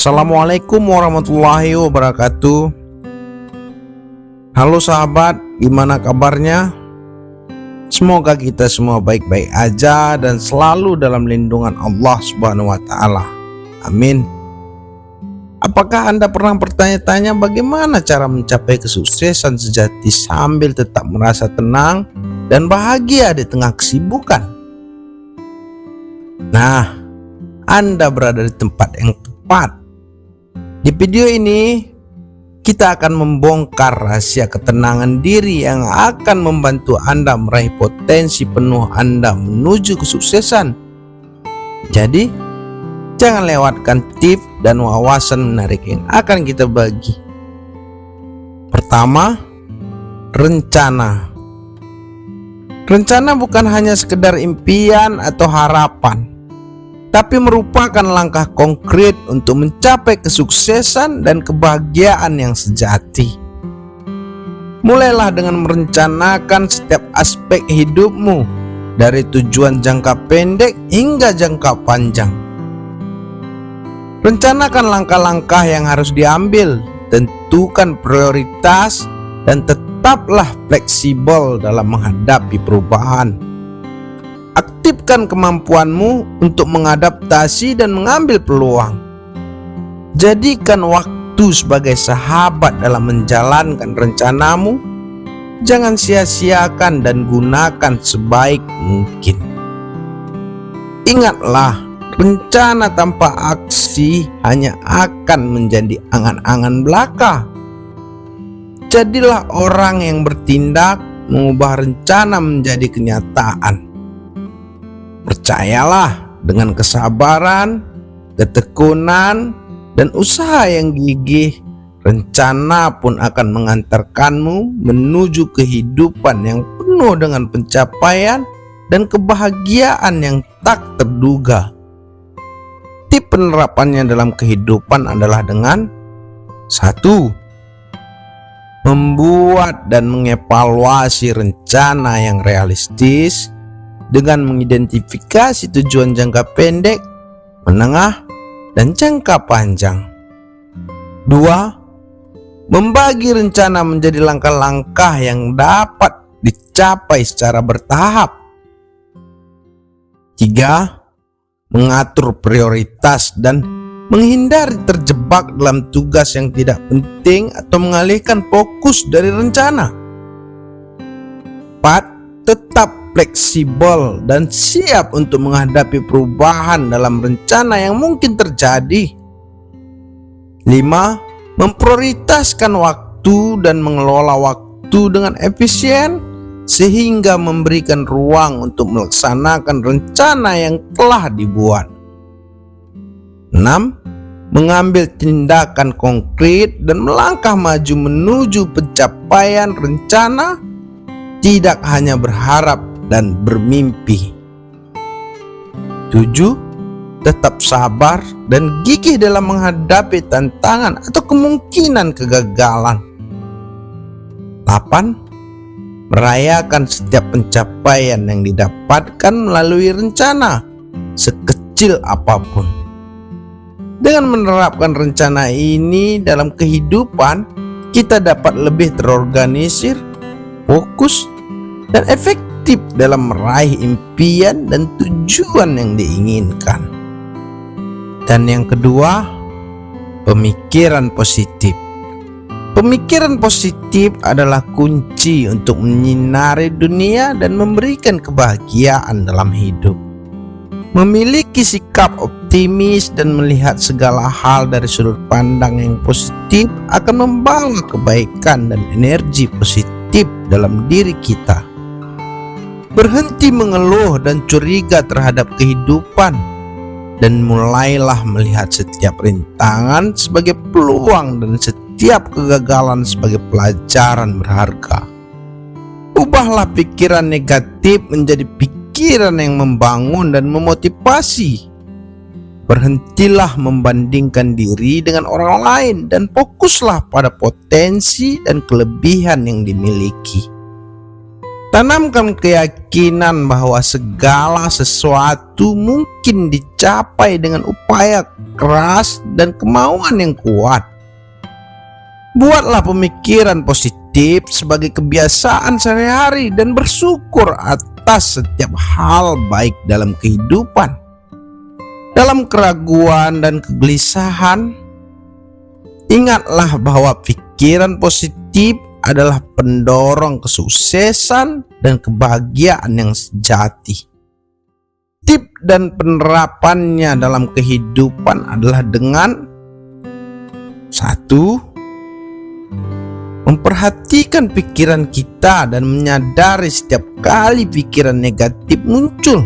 Assalamualaikum warahmatullahi wabarakatuh. Halo sahabat, gimana kabarnya? Semoga kita semua baik-baik aja dan selalu dalam lindungan Allah Subhanahu wa Ta'ala. Amin. Apakah Anda pernah bertanya-tanya bagaimana cara mencapai kesuksesan sejati sambil tetap merasa tenang dan bahagia di tengah kesibukan? Nah, Anda berada di tempat yang tepat. Di video ini kita akan membongkar rahasia ketenangan diri yang akan membantu Anda meraih potensi penuh Anda menuju kesuksesan. Jadi, jangan lewatkan tips dan wawasan menarik yang akan kita bagi. Pertama, rencana. Rencana bukan hanya sekedar impian atau harapan, tapi merupakan langkah konkret untuk mencapai kesuksesan dan kebahagiaan yang sejati. Mulailah dengan merencanakan setiap aspek hidupmu, dari tujuan jangka pendek hingga jangka panjang. Rencanakan langkah-langkah yang harus diambil, tentukan prioritas, dan tetaplah fleksibel dalam menghadapi perubahan. Aktifkan kemampuanmu untuk mengadaptasi dan mengambil peluang. Jadikan waktu sebagai sahabat dalam menjalankan rencanamu. Jangan sia-siakan dan gunakan sebaik mungkin. Ingatlah, rencana tanpa aksi hanya akan menjadi angan-angan belaka. Jadilah orang yang bertindak, mengubah rencana menjadi kenyataan. Percayalah, dengan kesabaran, ketekunan, dan usaha yang gigih, rencana pun akan mengantarkanmu menuju kehidupan yang penuh dengan pencapaian dan kebahagiaan yang tak terduga. Tip penerapannya dalam kehidupan adalah dengan 1. Membuat dan mengevaluasi rencana yang realistis dengan mengidentifikasi tujuan jangka pendek, menengah, dan jangka panjang. 2. Membagi rencana menjadi langkah-langkah yang dapat dicapai secara bertahap. 3. Mengatur prioritas dan menghindari terjebak dalam tugas yang tidak penting atau mengalihkan fokus dari rencana. 4. Tetap fleksibel dan siap untuk menghadapi perubahan dalam rencana yang mungkin terjadi. 5. Memprioritaskan waktu dan mengelola waktu dengan efisien sehingga memberikan ruang untuk melaksanakan rencana yang telah dibuat. 6. Mengambil tindakan konkret dan melangkah maju menuju pencapaian rencana, tidak hanya berharap dan bermimpi. 7. Tetap sabar dan gigih dalam menghadapi tantangan atau kemungkinan kegagalan. 8. Merayakan setiap pencapaian yang didapatkan melalui rencana, sekecil apapun. Dengan menerapkan rencana ini dalam kehidupan, kita dapat lebih terorganisir, fokus, dan efektif dalam meraih impian dan tujuan yang diinginkan. Dan yang kedua, pemikiran positif. Pemikiran positif adalah kunci untuk menyinari dunia dan memberikan kebahagiaan dalam hidup. Memiliki sikap optimis dan melihat segala hal dari sudut pandang yang positif akan membawa kebaikan dan energi positif dalam diri kita. Berhenti mengeluh dan curiga terhadap kehidupan, dan mulailah melihat setiap rintangan sebagai peluang dan setiap kegagalan sebagai pelajaran berharga. Ubahlah pikiran negatif menjadi pikiran yang membangun dan memotivasi. Berhentilah membandingkan diri dengan orang lain dan fokuslah pada potensi dan kelebihan yang dimiliki. Tanamkan keyakinan bahwa segala sesuatu mungkin dicapai dengan upaya keras dan kemauan yang kuat. Buatlah pemikiran positif sebagai kebiasaan sehari-hari dan bersyukur atas setiap hal baik dalam kehidupan. Dalam keraguan dan kegelisahan, ingatlah bahwa pikiran positif adalah pendorong kesuksesan dan kebahagiaan yang sejati. Tip dan penerapannya dalam kehidupan adalah dengan 1. Memperhatikan pikiran kita dan menyadari setiap kali pikiran negatif muncul.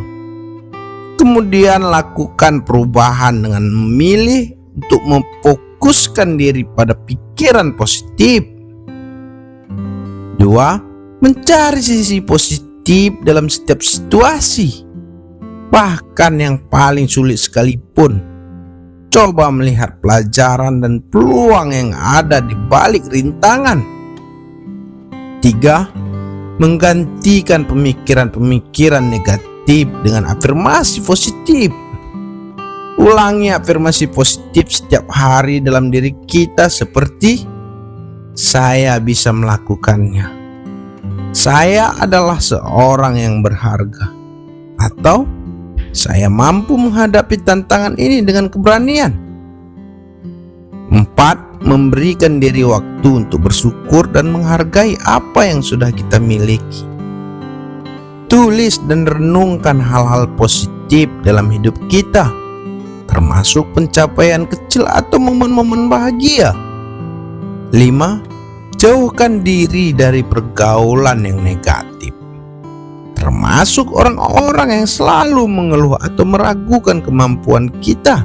Kemudian lakukan perubahan dengan memilih untuk memfokuskan diri pada pikiran positif. 2. Mencari sisi positif dalam setiap situasi, bahkan yang paling sulit sekalipun. Coba melihat pelajaran dan peluang yang ada di balik rintangan. 3. Menggantikan pemikiran-pemikiran negatif dengan afirmasi positif. Ulangi afirmasi positif setiap hari dalam diri kita seperti saya bisa melakukannya, saya adalah seorang yang berharga, atau saya mampu menghadapi tantangan ini dengan keberanian. 4. Memberikan diri waktu untuk bersyukur dan menghargai apa yang sudah kita miliki. Tulis dan renungkan hal-hal positif dalam hidup kita, termasuk pencapaian kecil atau momen-momen bahagia. 5. Jauhkan diri dari pergaulan yang negatif, termasuk orang-orang yang selalu mengeluh atau meragukan kemampuan kita.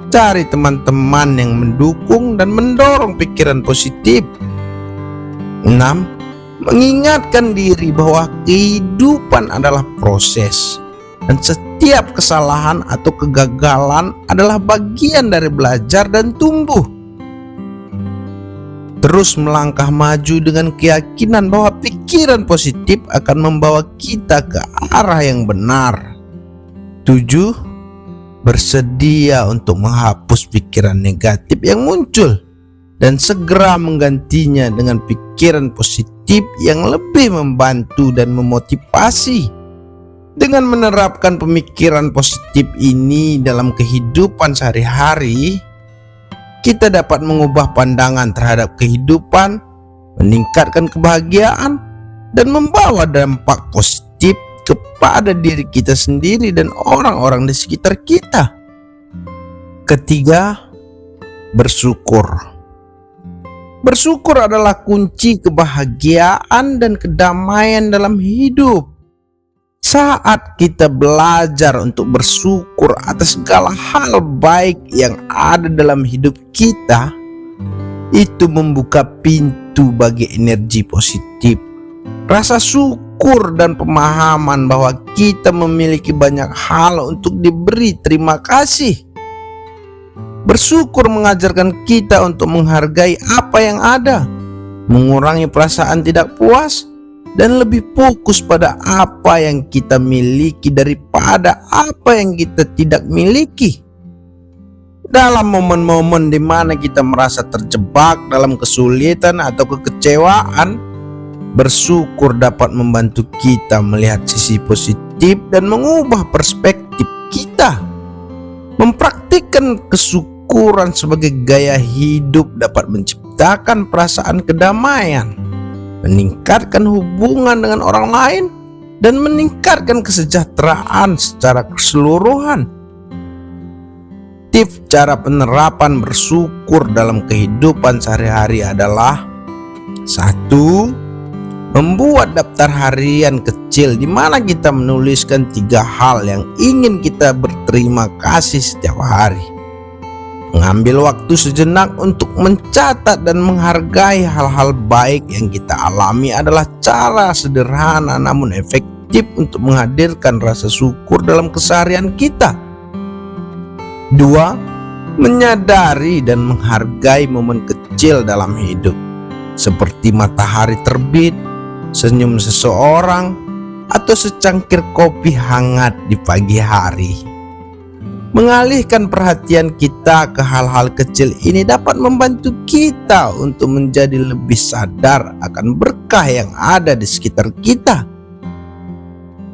Cari teman-teman yang mendukung dan mendorong pikiran positif. 6. Mengingatkan diri bahwa kehidupan adalah proses, dan setiap kesalahan atau kegagalan adalah bagian dari belajar dan tumbuh. Terus melangkah maju dengan keyakinan bahwa pikiran positif akan membawa kita ke arah yang benar. 7. Bersedia untuk menghapus pikiran negatif yang muncul dan segera menggantinya dengan pikiran positif yang lebih membantu dan memotivasi. Dengan menerapkan pemikiran positif ini dalam kehidupan sehari-hari, kita dapat mengubah pandangan terhadap kehidupan, meningkatkan kebahagiaan, dan membawa dampak positif kepada diri kita sendiri dan orang-orang di sekitar kita. Ketiga, bersyukur. Bersyukur adalah kunci kebahagiaan dan kedamaian dalam hidup. Saat kita belajar untuk bersyukur atas segala hal baik yang ada dalam hidup kita, itu membuka pintu bagi energi positif, rasa syukur, dan pemahaman bahwa kita memiliki banyak hal untuk diberi terima kasih. Bersyukur mengajarkan kita untuk menghargai apa yang ada, mengurangi perasaan tidak puas, dan lebih fokus pada apa yang kita miliki daripada apa yang kita tidak miliki. Dalam momen-momen di mana kita merasa terjebak dalam kesulitan atau kekecewaan, bersyukur dapat membantu kita melihat sisi positif dan mengubah perspektif kita. Mempraktikkan kesyukuran sebagai gaya hidup dapat menciptakan perasaan kedamaian, meningkatkan hubungan dengan orang lain, dan meningkatkan kesejahteraan secara keseluruhan. Tips cara penerapan bersyukur dalam kehidupan sehari-hari adalah: 1. Membuat daftar harian kecil di mana kita menuliskan 3 hal yang ingin kita berterima kasih setiap hari. Mengambil waktu sejenak untuk mencatat dan menghargai hal-hal baik yang kita alami adalah cara sederhana namun efektif untuk menghadirkan rasa syukur dalam keseharian kita. 2. Menyadari dan menghargai momen kecil dalam hidup, seperti matahari terbit, senyum seseorang, atau secangkir kopi hangat di pagi hari. Mengalihkan perhatian kita ke hal-hal kecil ini dapat membantu kita untuk menjadi lebih sadar akan berkah yang ada di sekitar kita.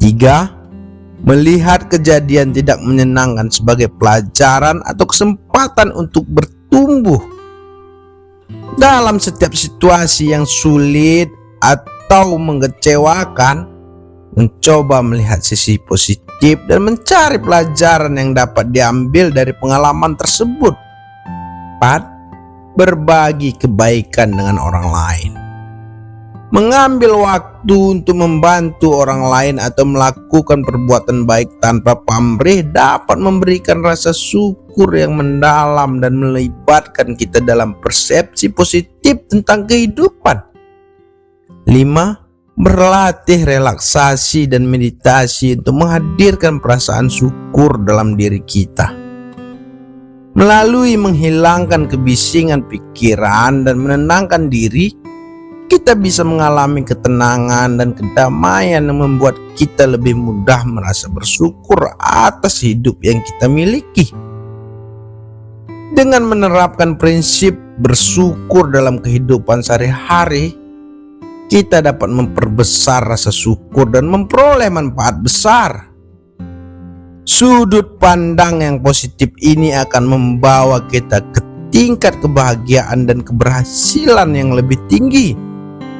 3. Melihat kejadian tidak menyenangkan sebagai pelajaran atau kesempatan untuk bertumbuh. Dalam setiap situasi yang sulit atau mengecewakan, mencoba melihat sisi positif dan mencari pelajaran yang dapat diambil dari pengalaman tersebut. 4. Berbagi kebaikan dengan orang lain. Mengambil waktu untuk membantu orang lain atau melakukan perbuatan baik tanpa pamrih dapat memberikan rasa syukur yang mendalam dan melibatkan kita dalam persepsi positif tentang kehidupan. 5. Berlatih relaksasi dan meditasi untuk menghadirkan perasaan syukur dalam diri kita. Melalui menghilangkan kebisingan pikiran dan menenangkan diri, kita bisa mengalami ketenangan dan kedamaian yang membuat kita lebih mudah merasa bersyukur atas hidup yang kita miliki. Dengan menerapkan prinsip bersyukur dalam kehidupan sehari-hari, kita dapat memperbesar rasa syukur dan memperoleh manfaat besar. Sudut pandang yang positif ini akan membawa kita ke tingkat kebahagiaan dan keberhasilan yang lebih tinggi,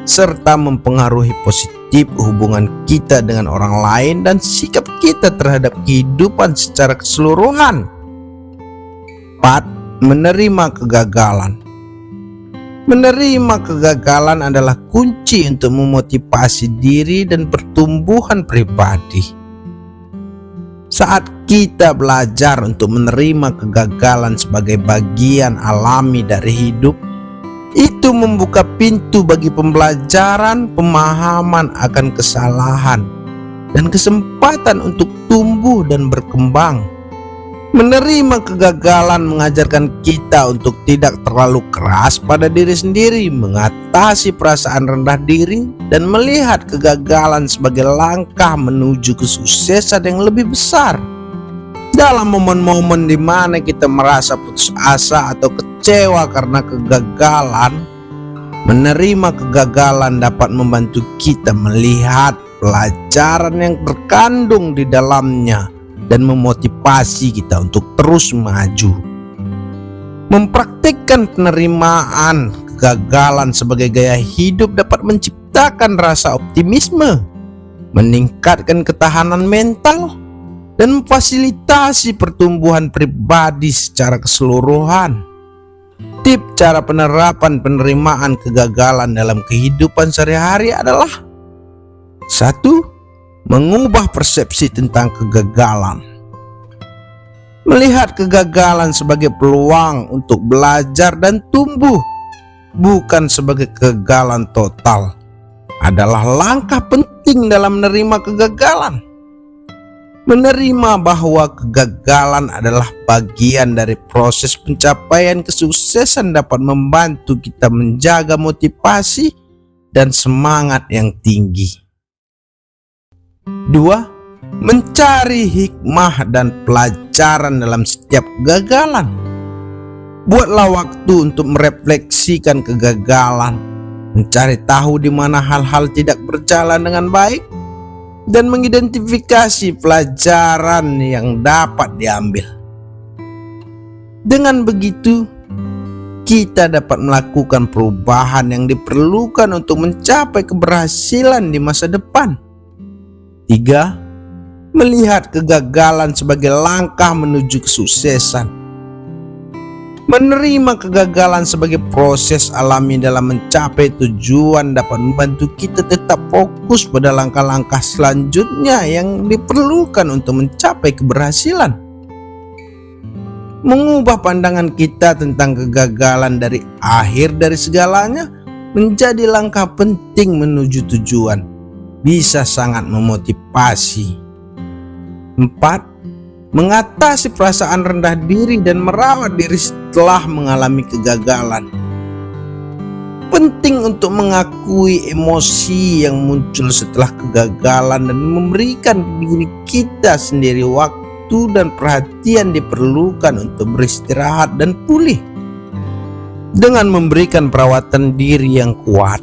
serta mempengaruhi positif hubungan kita dengan orang lain dan sikap kita terhadap kehidupan secara keseluruhan. 4. Menerima kegagalan. Menerima kegagalan adalah kunci untuk memotivasi diri dan pertumbuhan pribadi. Saat kita belajar untuk menerima kegagalan sebagai bagian alami dari hidup, itu membuka pintu bagi pembelajaran, pemahaman akan kesalahan, dan kesempatan untuk tumbuh dan berkembang. Menerima kegagalan mengajarkan kita untuk tidak terlalu keras pada diri sendiri, mengatasi perasaan rendah diri, dan melihat kegagalan sebagai langkah menuju kesuksesan yang lebih besar. Dalam momen-momen di mana kita merasa putus asa atau kecewa karena kegagalan, menerima kegagalan dapat membantu kita melihat pelajaran yang terkandung di dalamnya dan memotivasi kita untuk terus maju. Mempraktikkan penerimaan kegagalan sebagai gaya hidup dapat menciptakan rasa optimisme, meningkatkan ketahanan mental, dan memfasilitasi pertumbuhan pribadi secara keseluruhan. Tip cara penerapan penerimaan kegagalan dalam kehidupan sehari-hari adalah: 1. Mengubah persepsi tentang kegagalan. Melihat kegagalan sebagai peluang untuk belajar dan tumbuh, bukan sebagai kegagalan total, adalah langkah penting dalam menerima kegagalan. Menerima bahwa kegagalan adalah bagian dari proses pencapaian kesuksesan dapat membantu kita menjaga motivasi dan semangat yang tinggi. 2. Mencari hikmah dan pelajaran dalam setiap kegagalan. Buatlah waktu untuk merefleksikan kegagalan, mencari tahu di mana hal-hal tidak berjalan dengan baik, dan mengidentifikasi pelajaran yang dapat diambil. Dengan begitu, kita dapat melakukan perubahan yang diperlukan untuk mencapai keberhasilan di masa depan. 3. Melihat kegagalan sebagai langkah menuju kesuksesan. Menerima kegagalan sebagai proses alami dalam mencapai tujuan dapat membantu kita tetap fokus pada langkah-langkah selanjutnya yang diperlukan untuk mencapai keberhasilan. Mengubah pandangan kita tentang kegagalan dari akhir dari segalanya menjadi langkah penting menuju tujuan bisa sangat memotivasi. 4. Mengatasi perasaan rendah diri dan merawat diri setelah mengalami kegagalan. penting untuk mengakui emosi yang muncul setelah kegagalan dan memberikan diri kita sendiri waktu dan perhatian diperlukan untuk beristirahat dan pulih. Dengan memberikan perawatan diri yang kuat,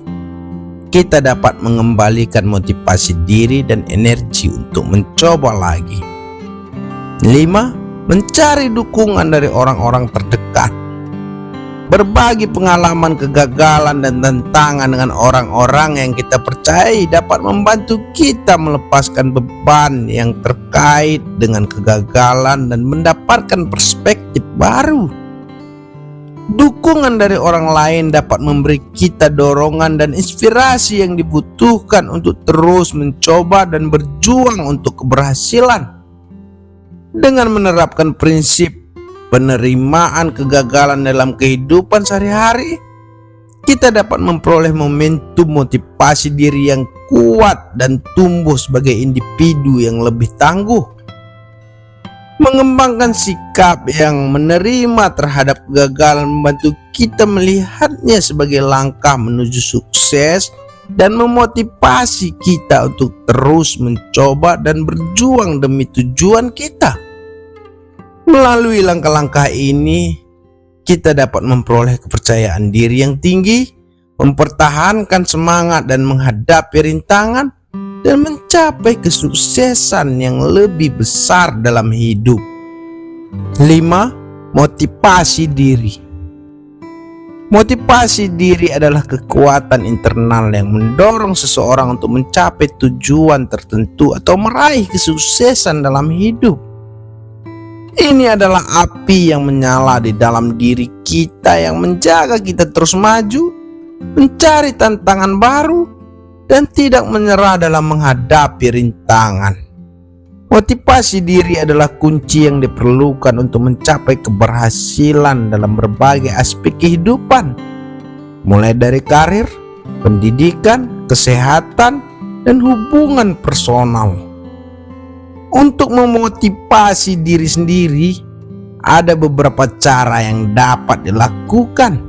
kita dapat mengembalikan motivasi diri dan energi untuk mencoba lagi. 5. Mencari dukungan dari orang-orang terdekat. Berbagi pengalaman kegagalan dan tantangan dengan orang-orang yang kita percayai dapat membantu kita melepaskan beban yang terkait dengan kegagalan dan mendapatkan perspektif baru. Dukungan dari orang lain dapat memberi kita dorongan dan inspirasi yang dibutuhkan untuk terus mencoba dan berjuang untuk keberhasilan. Dengan menerapkan prinsip penerimaan kegagalan dalam kehidupan sehari-hari, kita dapat memperoleh momentum motivasi diri yang kuat dan tumbuh sebagai individu yang lebih tangguh. Mengembangkan sikap yang menerima terhadap kegagalan membantu kita melihatnya sebagai langkah menuju sukses dan memotivasi kita untuk terus mencoba dan berjuang demi tujuan kita. Melalui langkah-langkah ini, kita dapat memperoleh kepercayaan diri yang tinggi, mempertahankan semangat dan menghadapi rintangan, dan mencapai kesuksesan yang lebih besar dalam hidup. 5. Motivasi diri. Motivasi diri adalah kekuatan internal yang mendorong seseorang untuk mencapai tujuan tertentu atau meraih kesuksesan dalam hidup. Ini adalah api yang menyala di dalam diri kita yang menjaga kita terus maju, mencari tantangan baru, dan tidak menyerah dalam menghadapi rintangan. Motivasi diri adalah kunci yang diperlukan untuk mencapai keberhasilan dalam berbagai aspek kehidupan, mulai dari karir, pendidikan, kesehatan, dan hubungan personal. Untuk memotivasi diri sendiri, ada beberapa cara yang dapat dilakukan.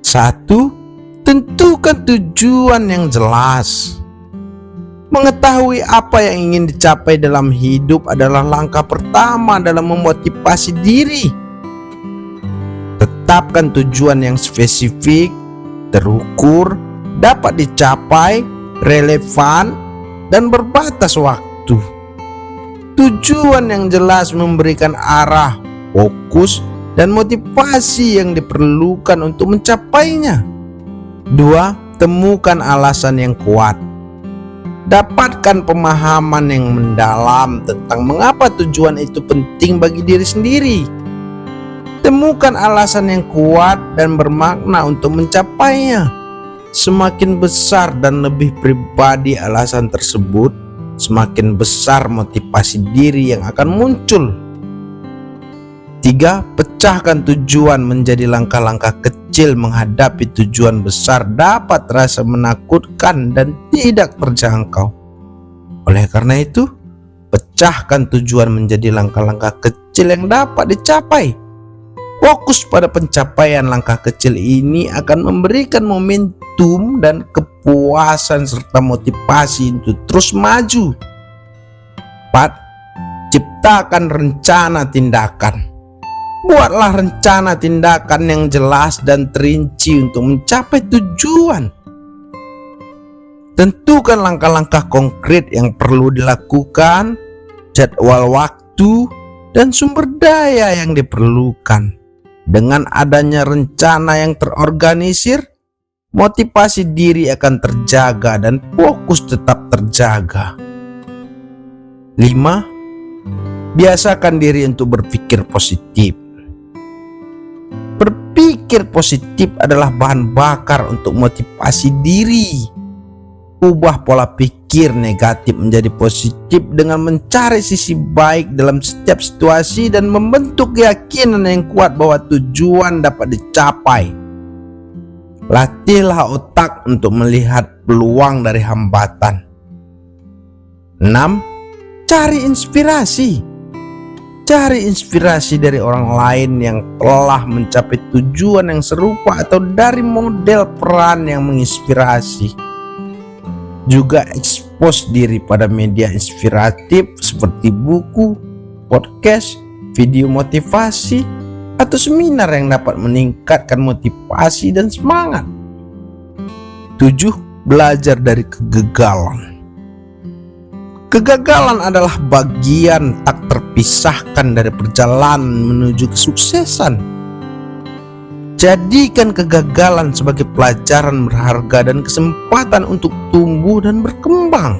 1. Tentukan tujuan yang jelas. Mengetahui apa yang ingin dicapai dalam hidup adalah langkah pertama dalam memotivasi diri. Tetapkan tujuan yang spesifik, terukur, dapat dicapai, relevan, dan berbatas waktu. Tujuan yang jelas memberikan arah, fokus, dan motivasi yang diperlukan untuk mencapainya. 2. Temukan alasan yang kuat. Dapatkan pemahaman yang mendalam tentang mengapa tujuan itu penting bagi diri sendiri. Temukan alasan yang kuat dan bermakna untuk mencapainya. Semakin besar dan lebih pribadi alasan tersebut, semakin besar motivasi diri yang akan muncul. 3. Pecahkan tujuan menjadi langkah-langkah kecil. Menghadapi tujuan besar dapat terasa menakutkan dan tidak terjangkau. Oleh karena itu, pecahkan tujuan menjadi langkah-langkah kecil yang dapat dicapai. Fokus pada pencapaian langkah kecil ini akan memberikan momentum dan kepuasan serta motivasi untuk terus maju. 4. Ciptakan rencana tindakan. Buatlah rencana tindakan yang jelas dan terinci untuk mencapai tujuan. Tentukan langkah-langkah konkret yang perlu dilakukan, jadwal waktu, dan sumber daya yang diperlukan. Dengan adanya rencana yang terorganisir, motivasi diri akan terjaga dan fokus tetap terjaga. 5. Biasakan diri untuk berpikir positif. Berpikir positif adalah bahan bakar untuk motivasi diri. Ubah pola pikir negatif menjadi positif dengan mencari sisi baik dalam setiap situasi dan membentuk keyakinan yang kuat bahwa tujuan dapat dicapai. Latihlah otak untuk melihat peluang dari hambatan. 6. Cari inspirasi. Cari inspirasi dari orang lain yang telah mencapai tujuan yang serupa atau dari model peran yang menginspirasi. Juga expose diri pada media inspiratif seperti buku, podcast, video motivasi, atau seminar yang dapat meningkatkan motivasi dan semangat. 7. Belajar dari kegagalan. Kegagalan adalah bagian tak terpisahkan dari perjalanan menuju kesuksesan. Jadikan kegagalan sebagai pelajaran berharga dan kesempatan untuk tumbuh dan berkembang.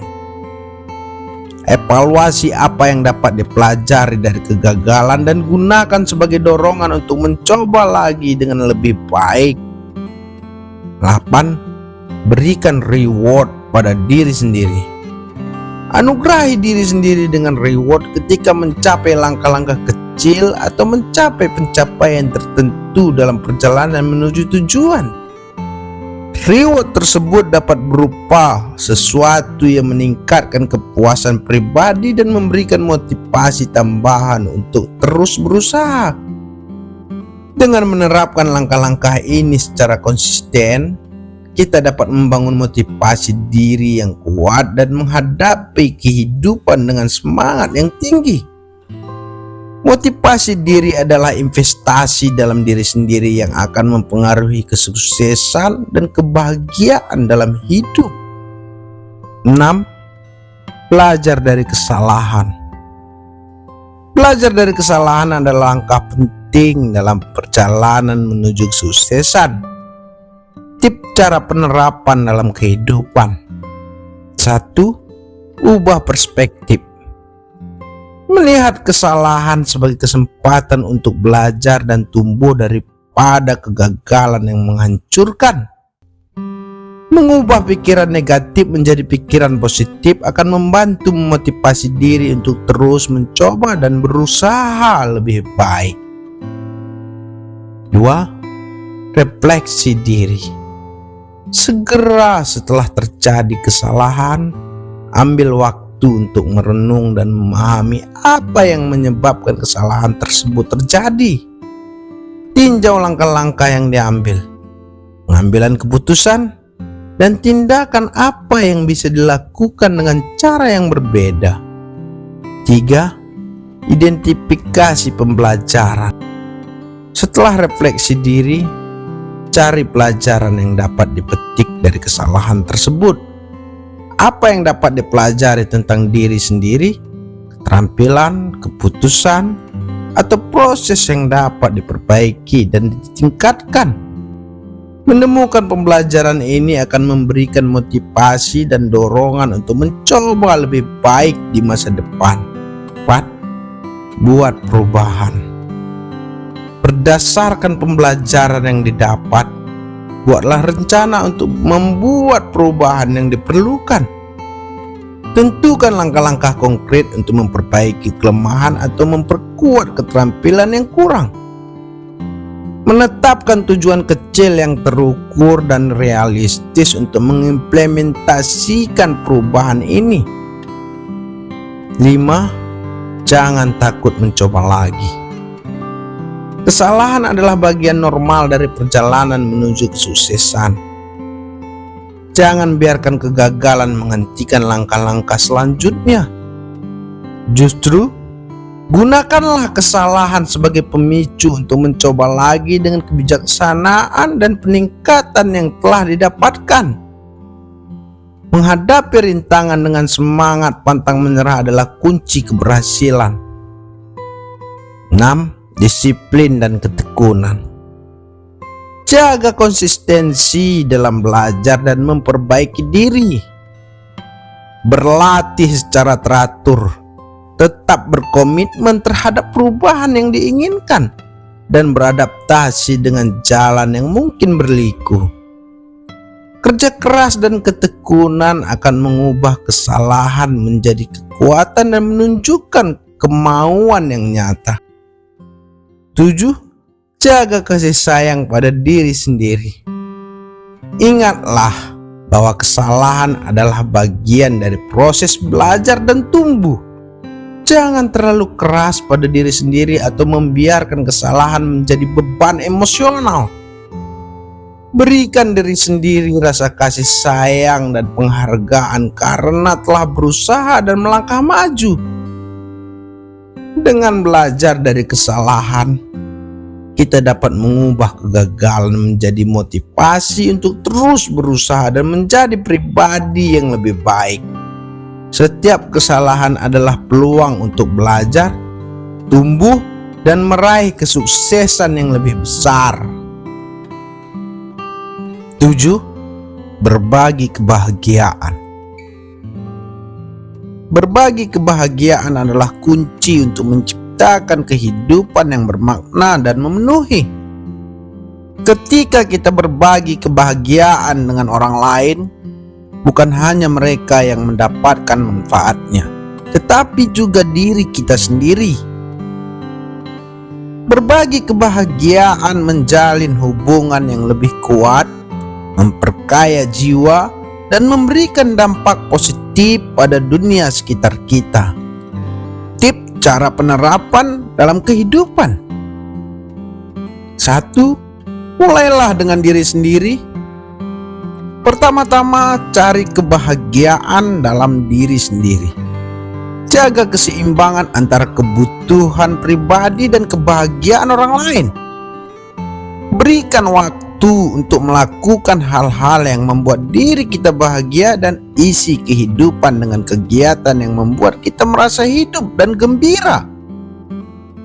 Evaluasi apa yang dapat dipelajari dari kegagalan dan gunakan sebagai dorongan untuk mencoba lagi dengan lebih baik. 8. Berikan reward pada diri sendiri. Anugerahi diri sendiri dengan reward ketika mencapai langkah-langkah kecil atau mencapai pencapaian tertentu dalam perjalanan menuju tujuan. Reward tersebut dapat berupa sesuatu yang meningkatkan kepuasan pribadi dan memberikan motivasi tambahan untuk terus berusaha. Dengan menerapkan langkah-langkah ini secara konsisten, kita dapat membangun motivasi diri yang kuat dan menghadapi kehidupan dengan semangat yang tinggi. Motivasi diri adalah investasi dalam diri sendiri yang akan mempengaruhi kesuksesan dan kebahagiaan dalam hidup. 6. Belajar dari kesalahan. Belajar dari kesalahan adalah langkah penting dalam perjalanan menuju kesuksesan. Tip cara penerapan dalam kehidupan. 1. Ubah perspektif. Melihat kesalahan sebagai kesempatan untuk belajar dan tumbuh daripada kegagalan yang menghancurkan. Mengubah pikiran negatif menjadi pikiran positif akan membantu memotivasi diri untuk terus mencoba dan berusaha lebih baik. 2. Refleksi diri. Segera setelah terjadi kesalahan, ambil waktu untuk merenung dan memahami apa yang menyebabkan kesalahan tersebut terjadi. Tinjau langkah-langkah yang diambil, pengambilan keputusan, dan tindakan apa yang bisa dilakukan dengan cara yang berbeda. 3. Identifikasi pembelajaran. Setelah refleksi diri, cari pelajaran yang dapat dipetik dari kesalahan tersebut. Apa yang dapat dipelajari tentang diri sendiri, keterampilan, keputusan, atau proses yang dapat diperbaiki dan ditingkatkan. Menemukan pembelajaran ini akan memberikan motivasi dan dorongan untuk mencoba lebih baik di masa depan. 4. Buat perubahan. Berdasarkan pembelajaran yang didapat, buatlah rencana untuk membuat perubahan yang diperlukan. Tentukan langkah-langkah konkret untuk memperbaiki kelemahan atau memperkuat keterampilan yang kurang. Menetapkan tujuan kecil yang terukur dan realistis untuk mengimplementasikan perubahan ini. 5. Jangan takut mencoba lagi. Kesalahan adalah bagian normal dari perjalanan menuju kesuksesan. Jangan biarkan kegagalan menghentikan langkah-langkah selanjutnya. Justru, gunakanlah kesalahan sebagai pemicu untuk mencoba lagi dengan kebijaksanaan dan peningkatan yang telah didapatkan. Menghadapi rintangan dengan semangat pantang menyerah adalah kunci keberhasilan. 6. Disiplin dan ketekunan. Jaga konsistensi dalam belajar dan memperbaiki diri. Berlatih secara teratur, tetap berkomitmen terhadap perubahan yang diinginkan, dan beradaptasi dengan jalan yang mungkin berliku. Kerja keras dan ketekunan akan mengubah kesalahan menjadi kekuatan dan menunjukkan kemauan yang nyata. 7. Jaga kasih sayang pada diri sendiri. Ingatlah bahwa kesalahan adalah bagian dari proses belajar dan tumbuh. Jangan terlalu keras pada diri sendiri atau membiarkan kesalahan menjadi beban emosional. Berikan diri sendiri rasa kasih sayang dan penghargaan karena telah berusaha dan melangkah maju. Dengan belajar dari kesalahan, kita dapat mengubah kegagalan menjadi motivasi untuk terus berusaha dan menjadi pribadi yang lebih baik. Setiap kesalahan adalah peluang untuk belajar, tumbuh, dan meraih kesuksesan yang lebih besar. 7. Berbagi kebahagiaan. Berbagi kebahagiaan adalah kunci untuk menciptakan kehidupan yang bermakna dan memenuhi. Ketika kita berbagi kebahagiaan dengan orang lain, bukan hanya mereka yang mendapatkan manfaatnya, tetapi juga diri kita sendiri. Berbagi kebahagiaan menjalin hubungan yang lebih kuat, memperkaya jiwa, dan memberikan dampak positif pada dunia sekitar kita. Tip cara penerapan dalam kehidupan. 1. Mulailah dengan diri sendiri. Pertama-tama, cari kebahagiaan dalam diri sendiri. Jaga keseimbangan antara kebutuhan pribadi dan kebahagiaan orang lain. Berikan waktu untuk melakukan hal-hal yang membuat diri kita bahagia dan isi kehidupan dengan kegiatan yang membuat kita merasa hidup dan gembira.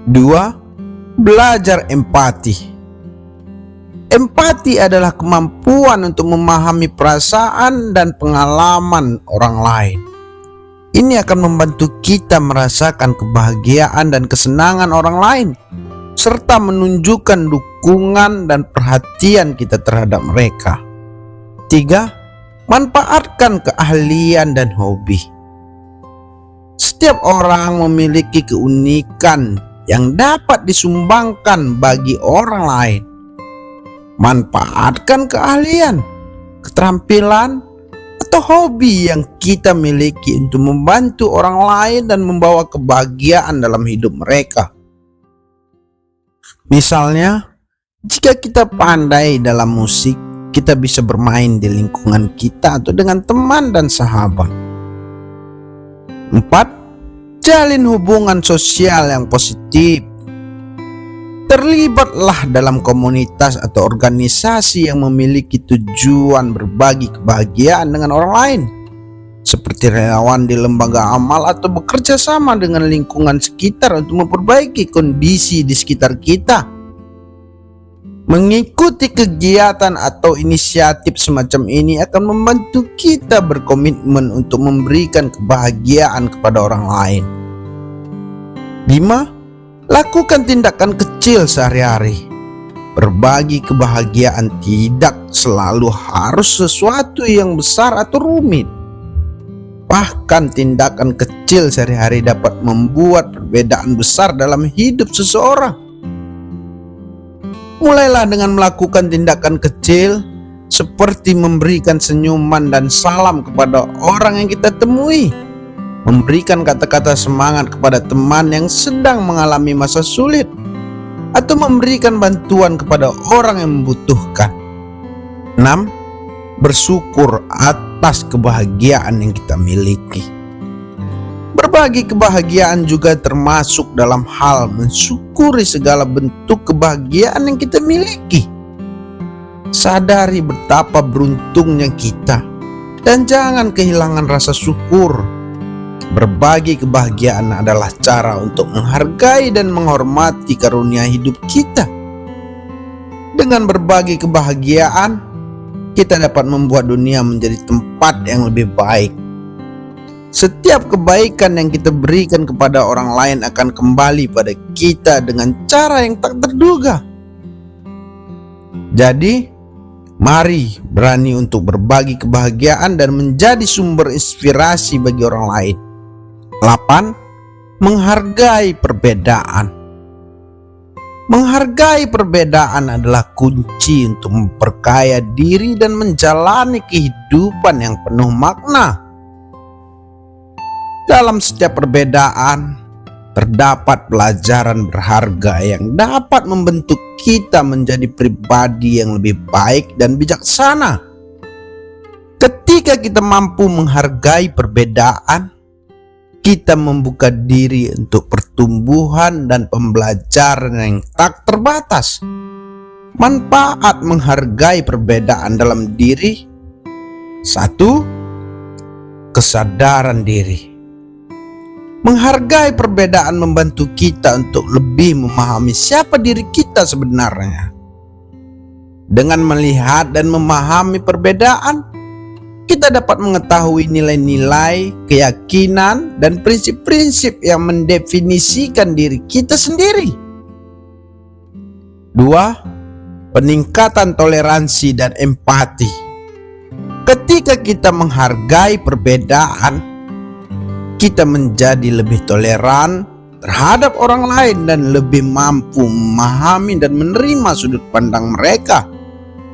2. Belajar empati. Empati adalah kemampuan untuk memahami perasaan dan pengalaman orang lain. Ini akan membantu kita merasakan kebahagiaan dan kesenangan orang lain, serta menunjukkan dukungan dan perhatian kita terhadap mereka. 3. Manfaatkan keahlian dan hobi. Setiap orang memiliki keunikan yang dapat disumbangkan bagi orang lain. Manfaatkan keahlian, keterampilan, atau hobi yang kita miliki untuk membantu orang lain dan membawa kebahagiaan dalam hidup mereka. Misalnya, jika kita pandai dalam musik, kita bisa bermain di lingkungan kita atau dengan teman dan sahabat. 4. Jalin hubungan sosial yang positif. Terlibatlah dalam komunitas atau organisasi yang memiliki tujuan berbagi kebahagiaan dengan orang lain, seperti relawan di lembaga amal atau bekerja sama dengan lingkungan sekitar untuk memperbaiki kondisi di sekitar kita. Mengikuti kegiatan atau inisiatif semacam ini akan membantu kita berkomitmen untuk memberikan kebahagiaan kepada orang lain. 5. Lakukan tindakan kecil sehari-hari. Berbagi kebahagiaan tidak selalu harus sesuatu yang besar atau rumit. Bahkan tindakan kecil sehari-hari dapat membuat perbedaan besar dalam hidup seseorang. Mulailah dengan melakukan tindakan kecil seperti memberikan senyuman dan salam kepada orang yang kita temui, memberikan kata-kata semangat kepada teman yang sedang mengalami masa sulit, atau memberikan bantuan kepada orang yang membutuhkan. 6. Bersyukur atas kebahagiaan yang kita miliki. Berbagi kebahagiaan juga termasuk dalam hal mensyukuri segala bentuk kebahagiaan yang kita miliki. Sadari betapa beruntungnya kita dan jangan kehilangan rasa syukur. Berbagi kebahagiaan adalah cara untuk menghargai dan menghormati karunia hidup kita. Dengan berbagi kebahagiaan, kita dapat membuat dunia menjadi tempat yang lebih baik. Setiap kebaikan yang kita berikan kepada orang lain akan kembali pada kita dengan cara yang tak terduga. Jadi, mari berani untuk berbagi kebahagiaan dan menjadi sumber inspirasi bagi orang lain. 8. Menghargai perbedaan. Menghargai perbedaan adalah kunci untuk memperkaya diri dan menjalani kehidupan yang penuh makna. Dalam setiap perbedaan, terdapat pelajaran berharga yang dapat membentuk kita menjadi pribadi yang lebih baik dan bijaksana. Ketika kita mampu menghargai perbedaan, kita membuka diri untuk pertumbuhan dan pembelajaran yang tak terbatas. Manfaat menghargai perbedaan dalam diri: 1. Kesadaran diri. Menghargai perbedaan membantu kita untuk lebih memahami siapa diri kita sebenarnya. Dengan melihat dan memahami perbedaan, kita dapat mengetahui nilai-nilai, keyakinan, dan prinsip-prinsip yang mendefinisikan diri kita sendiri. 2. Peningkatan toleransi dan empati. Ketika kita menghargai perbedaan, kita menjadi lebih toleran terhadap orang lain dan lebih mampu memahami dan menerima sudut pandang mereka.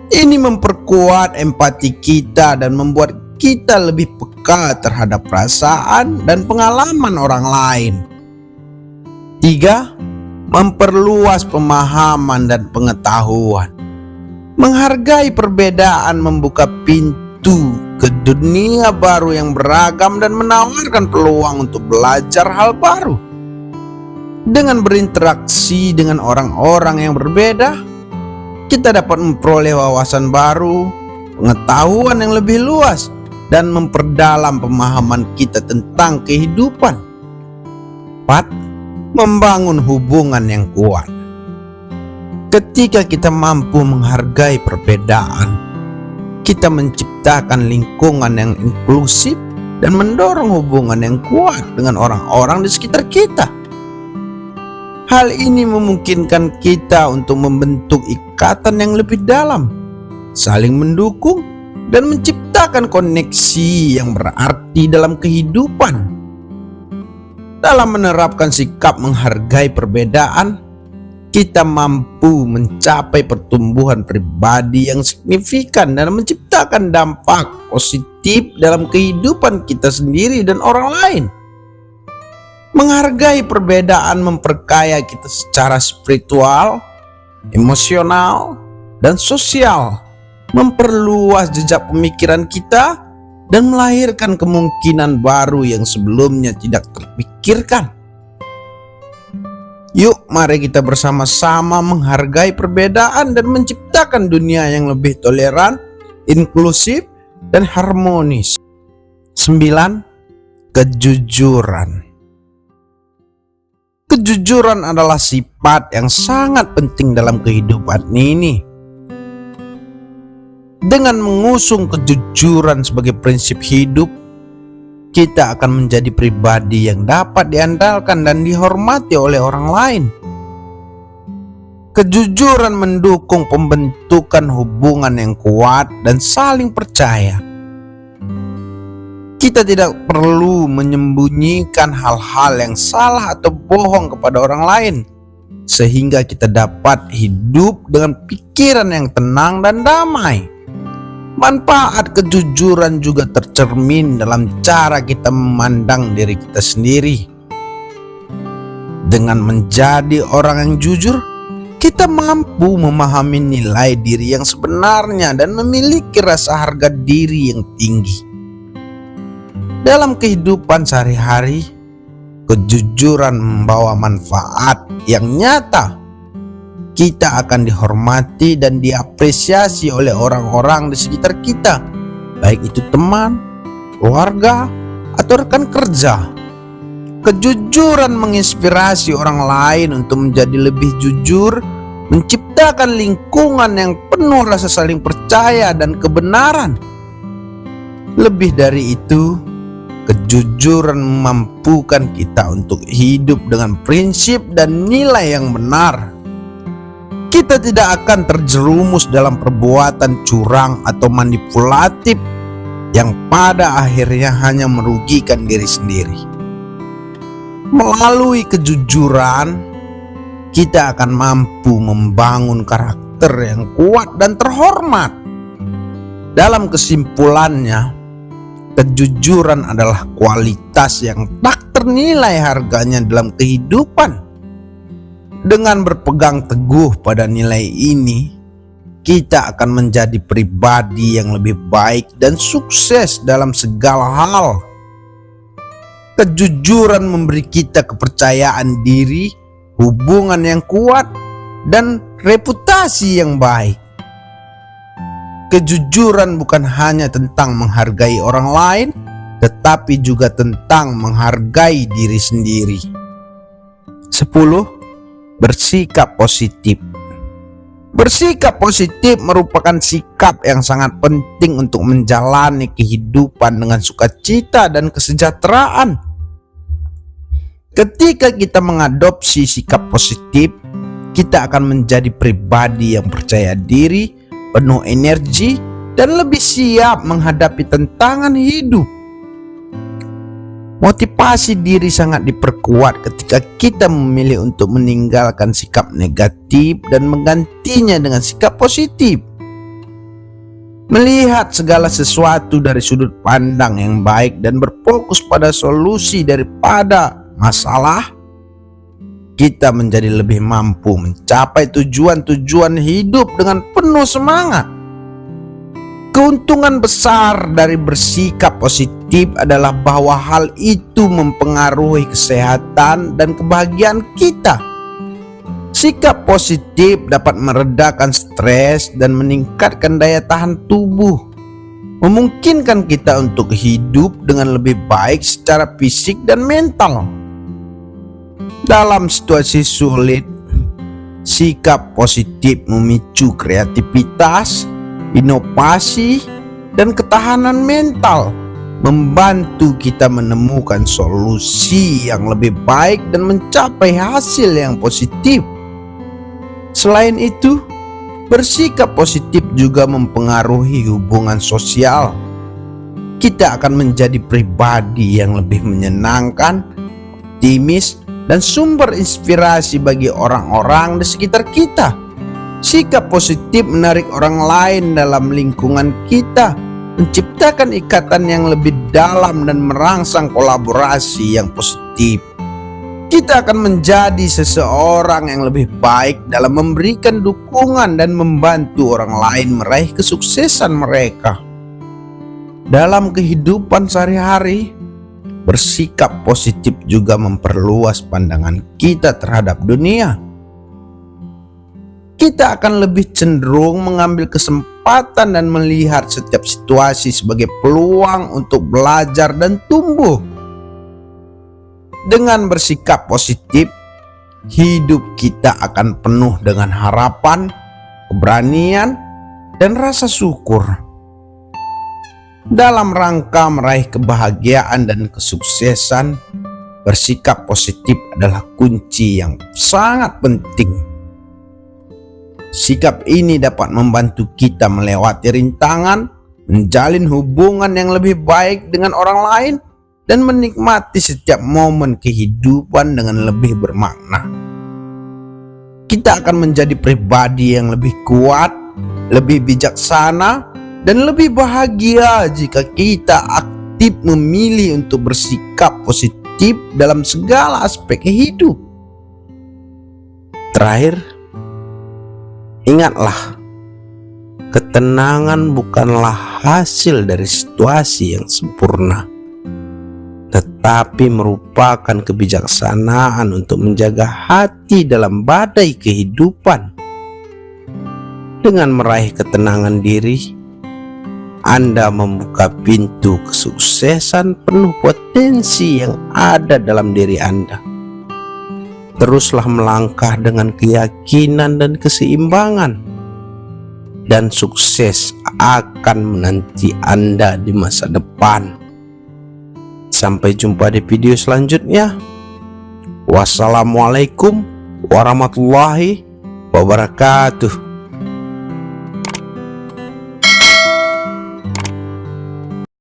Ini memperkuat empati kita dan membuat kita lebih peka terhadap perasaan dan pengalaman orang lain. 3. Memperluas pemahaman dan pengetahuan. Menghargai perbedaan membuka pintu ke dunia baru yang beragam dan menawarkan peluang untuk belajar hal baru. Dengan berinteraksi dengan orang-orang yang berbeda, kita dapat memperoleh wawasan baru, pengetahuan yang lebih luas, dan memperdalam pemahaman kita tentang kehidupan. 4. Membangun hubungan yang kuat. Ketika kita mampu menghargai perbedaan, kita menciptakan lingkungan yang inklusif dan mendorong hubungan yang kuat dengan orang-orang di sekitar kita. Hal ini memungkinkan kita untuk membentuk ikatan yang lebih dalam, saling mendukung, dan menciptakan koneksi yang berarti dalam kehidupan. Dalam menerapkan sikap menghargai perbedaan, kita mampu mencapai pertumbuhan pribadi yang signifikan dan menciptakan dampak positif dalam kehidupan kita sendiri dan orang lain. Menghargai perbedaan memperkaya kita secara spiritual, emosional, dan sosial, memperluas jejak pemikiran kita, dan melahirkan kemungkinan baru yang sebelumnya tidak terpikirkan. Yuk, mari kita bersama-sama menghargai perbedaan dan menciptakan dunia yang lebih toleran, inklusif, dan harmonis. 9. Kejujuran. Kejujuran adalah sifat yang sangat penting dalam kehidupan ini. Dengan mengusung kejujuran sebagai prinsip hidup, kita akan menjadi pribadi yang dapat diandalkan dan dihormati oleh orang lain. Kejujuran mendukung pembentukan hubungan yang kuat dan saling percaya. Kita tidak perlu menyembunyikan hal-hal yang salah atau bohong kepada orang lain, sehingga kita dapat hidup dengan pikiran yang tenang dan damai. Manfaat kejujuran juga tercermin dalam cara kita memandang diri kita sendiri. Dengan menjadi orang yang jujur, kita mampu memahami nilai diri yang sebenarnya dan memiliki rasa harga diri yang tinggi. Dalam kehidupan sehari-hari, kejujuran membawa manfaat yang nyata. Kita akan dihormati dan diapresiasi oleh orang-orang di sekitar kita, baik itu teman, keluarga, atau rekan kerja. Kejujuran menginspirasi orang lain untuk menjadi lebih jujur, menciptakan lingkungan yang penuh rasa saling percaya dan kebenaran. Lebih dari itu, kejujuran memampukan kita untuk hidup dengan prinsip dan nilai yang benar. Kita tidak akan terjerumus dalam perbuatan curang atau manipulatif yang pada akhirnya hanya merugikan diri sendiri. Melalui kejujuran, kita akan mampu membangun karakter yang kuat dan terhormat. Dalam kesimpulannya, Kejujuran adalah kualitas yang tak ternilai harganya dalam kehidupan. Dengan berpegang teguh pada nilai ini, kita akan menjadi pribadi yang lebih baik dan sukses dalam segala hal. Kejujuran memberi kita kepercayaan diri, hubungan yang kuat, dan reputasi yang baik. Kejujuran bukan hanya tentang menghargai orang lain, tetapi juga tentang menghargai diri sendiri. 10. Bersikap positif. Bersikap positif merupakan sikap yang sangat penting untuk menjalani kehidupan dengan sukacita dan kesejahteraan. Ketika kita mengadopsi sikap positif, kita akan menjadi pribadi yang percaya diri, penuh energi, dan lebih siap menghadapi tantangan hidup. Motivasi diri sangat diperkuat ketika kita memilih untuk meninggalkan sikap negatif dan menggantinya dengan sikap positif. Melihat segala sesuatu dari sudut pandang yang baik dan berfokus pada solusi daripada masalah, kita menjadi lebih mampu mencapai tujuan-tujuan hidup dengan penuh semangat. Keuntungan besar dari bersikap positif adalah bahwa hal itu mempengaruhi kesehatan dan kebahagiaan kita. Sikap positif dapat meredakan stres dan meningkatkan daya tahan tubuh, memungkinkan kita untuk hidup dengan lebih baik secara fisik dan mental. Dalam situasi sulit, sikap positif memicu kreativitas, inovasi, dan ketahanan mental, membantu kita menemukan solusi yang lebih baik dan mencapai hasil yang positif. Selain itu, bersikap positif juga mempengaruhi hubungan sosial. Kita akan menjadi pribadi yang lebih menyenangkan, optimis, dan sumber inspirasi bagi orang-orang di sekitar kita. Sikap positif menarik orang lain dalam lingkungan kita, menciptakan ikatan yang lebih dalam dan merangsang kolaborasi yang positif. Kita akan menjadi seseorang yang lebih baik dalam memberikan dukungan dan membantu orang lain meraih kesuksesan mereka. Dalam kehidupan sehari-hari, bersikap positif juga memperluas pandangan kita terhadap dunia. Kita akan lebih cenderung mengambil kesempatan dan melihat setiap situasi sebagai peluang untuk belajar dan tumbuh. Dengan bersikap positif, hidup kita akan penuh dengan harapan, keberanian, dan rasa syukur. Dalam rangka meraih kebahagiaan dan kesuksesan, bersikap positif adalah kunci yang sangat penting. Sikap ini dapat membantu kita melewati rintangan, menjalin hubungan yang lebih baik dengan orang lain, dan menikmati setiap momen kehidupan dengan lebih bermakna. Kita akan menjadi pribadi yang lebih kuat, lebih bijaksana, dan lebih bahagia jika kita aktif memilih untuk bersikap positif dalam segala aspek hidup. Terakhir, ingatlah, ketenangan bukanlah hasil dari situasi yang sempurna, tetapi merupakan kebijaksanaan untuk menjaga hati dalam badai kehidupan. Dengan meraih ketenangan diri, Anda membuka pintu kesuksesan penuh potensi yang ada dalam diri Anda. Teruslah melangkah dengan keyakinan dan keseimbangan, dan sukses akan menanti Anda di masa depan. Sampai jumpa di video selanjutnya. Wassalamualaikum warahmatullahi wabarakatuh.